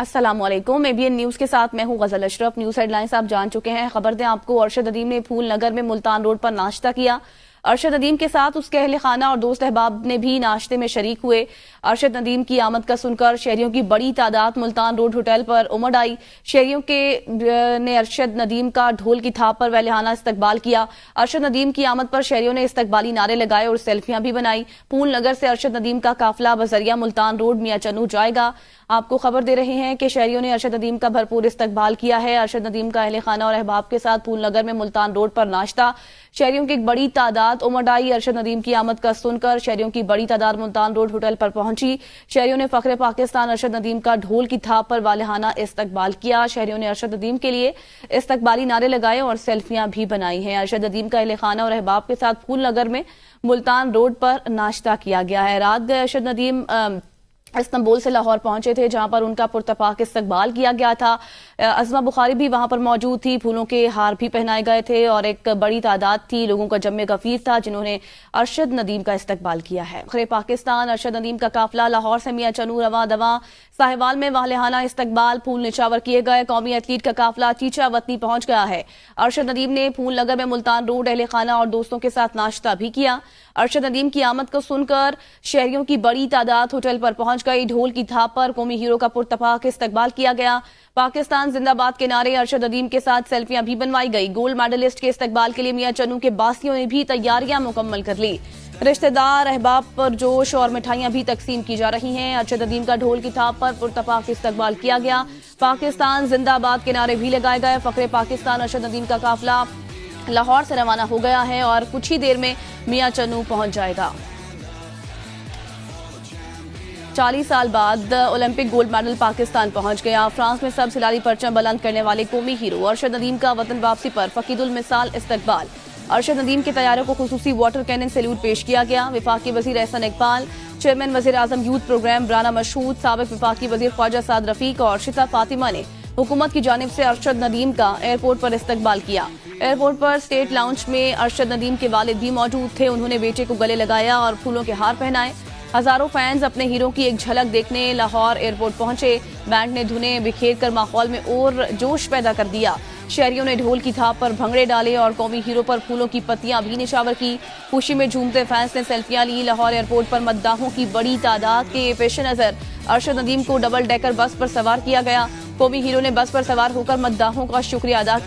अस्सलामुअलैकुम। ABN news के साथ मैं हूं गजल अशरफ। न्यूज हेडलाइंस आप जान चुके हैं। खबर दें आपको, अरशद नदीम ने फूल नगर में मुल्तान रोड पर नाश्ता किया। अरशद नदीम के साथ उसके अहले खाना और दोस्त अहबाब ने भी नाश्ते में शरीक हुए। अरशद नदीम की आमद का सुनकर शहरियों की बड़ी तादाद मुल्तान रोड होटल पर उमड़ आई। शहरियों ने अरशद नदीम का ढोल की थाप पर वैलहाना इस्तकबाल किया। अरशद नदीम की आमद पर शहरियों ने इस्तकबाली नारे लगाए और सेल्फियां भी बनाई। फूल नगर से अरशद नदीम का काफिला बजरिया मुल्तान रोड मियां चन्नू जाएगा। आपको खबर दे रहे हैं कि शहरियों ने अरशद नदीम का भरपूर इस्तकबाल किया है। अरशद नदीम का अहले खाना और अहबाब के साथ फूल नगर में मुल्तान रोड पर नाश्ता। शहरियों की एक बड़ी तादाद उमड़ आई। अरशद नदीम की आमद का सुनकर शहरियों की बड़ी तादाद मुल्तान रोड होटल पर पहुंची। शहरियों ने फखरे पाकिस्तान अरशद नदीम का ढोल की थाप पर वालहाना इस्तकबाल किया। शहरियों ने अरशद नदीम के लिए इस्तकबाली नारे लगाए और सेल्फियां भी बनाई हैं। अरशद नदीम का अहले खाना और अहबाब के साथ फूल नगर में मुल्तान रोड पर नाश्ता किया गया है। रात गए अरशद नदीम इस्तांबुल से लाहौर पहुंचे थे, जहां पर उनका पुरतपाक इस्तकबाल किया गया था। अज़मा बुखारी भी वहां पर मौजूद थी। फूलों के हार भी पहनाए गए थे और एक बड़ी तादाद थी लोगों का जम्मे गफीर था जिन्होंने अरशद नदीम का इस्तकबाल किया है। खरे पाकिस्तान अरशद नदीम का काफिला लाहौर से मियां चन्नू रवा दवा साहिवाल में वालहाना इस्तकबाल फूल निछावर किए गए। कौमी एथलीट का काफिला चीचा वतनी पहुंच गया है। अरशद नदीम ने फूल नगर में मुल्तान रोड अहले खाना और दोस्तों के साथ नाश्ता भी किया। अरशद नदीम की आमद को सुनकर शहरियों की बड़ी तादाद होटल पर पहुंच गई। ढोल की थाप पर कौमी हीरो का पुरतपाक इस्तकबाल किया गया। पाकिस्तान जिंदाबाद के नारे अरशद नदीम के साथ सेल्फियां भी बनवाई गई। गोल्ड मेडलिस्ट के इस्तकबाल के लिए मियां चन्नू के बासियों ने भी तैयारियां मुकम्मल कर ली। रिश्तेदार अहबाब पर जोश और मिठाइयां भी तकसीम की जा रही हैं। अरशद नदीम का ढोल की थाप पर पुरतपाक इस्तकबाल किया गया। पाकिस्तान जिंदाबाद के नारे भी लगाए गए। फखरे पाकिस्तान अरशद नदीम का काफिला लाहौर से रवाना हो गया है और कुछ ही देर में मियां चन्नू पहुंच जाएगा। 40 साल बाद ओलंपिक गोल्ड मेडल पाकिस्तान पहुंच गया। फ्रांस में सब सिलारी परचम बुलंद करने वाले कौमी हीरो अरशद नदीम का वतन वापसी पर फकीदुल मिसाल इस्तकबाल। अरशद नदीम के तैयारों को खुसूसी वाटर कैनन सैल्यूट पेश किया गया। विफाकी वजीर एहसन इकबाल, चेयरमैन वजीर आजम यूथ प्रोग्राम राना मशहूद, साबिक विफाकी वजीर ख्वाजा साद रफीक और शिता फातिमा ने हुकूमत की जानिब से अरशद नदीम का एयरपोर्ट पर इस्तकबाल किया। एयरपोर्ट पर स्टेट लाउंज में अरशद नदीम के वालिद भी मौजूद थे। उन्होंने बेटे को गले लगाया और फूलों के हार पहनाए। हजारों फैंस अपने हीरो की एक झलक देखने लाहौर एयरपोर्ट पहुंचे। बैंड ने धुनें बिखेर कर माहौल में और जोश पैदा कर दिया। शहरियों ने ढोल की थाप पर भंगड़े डाले और कौमी हीरो पर फूलों की पत्तियां भी निछावर की। खुशी में झूमते फैंस ने सेल्फियां ली। लाहौर एयरपोर्ट पर मद्दाहों की बड़ी तादाद के पेश नजर अरशद नदीम को डबल डेकर बस पर सवार किया गया। कौमी हीरो ने बस पर सवार होकर मद्दाहों का शुक्रिया अदा किया।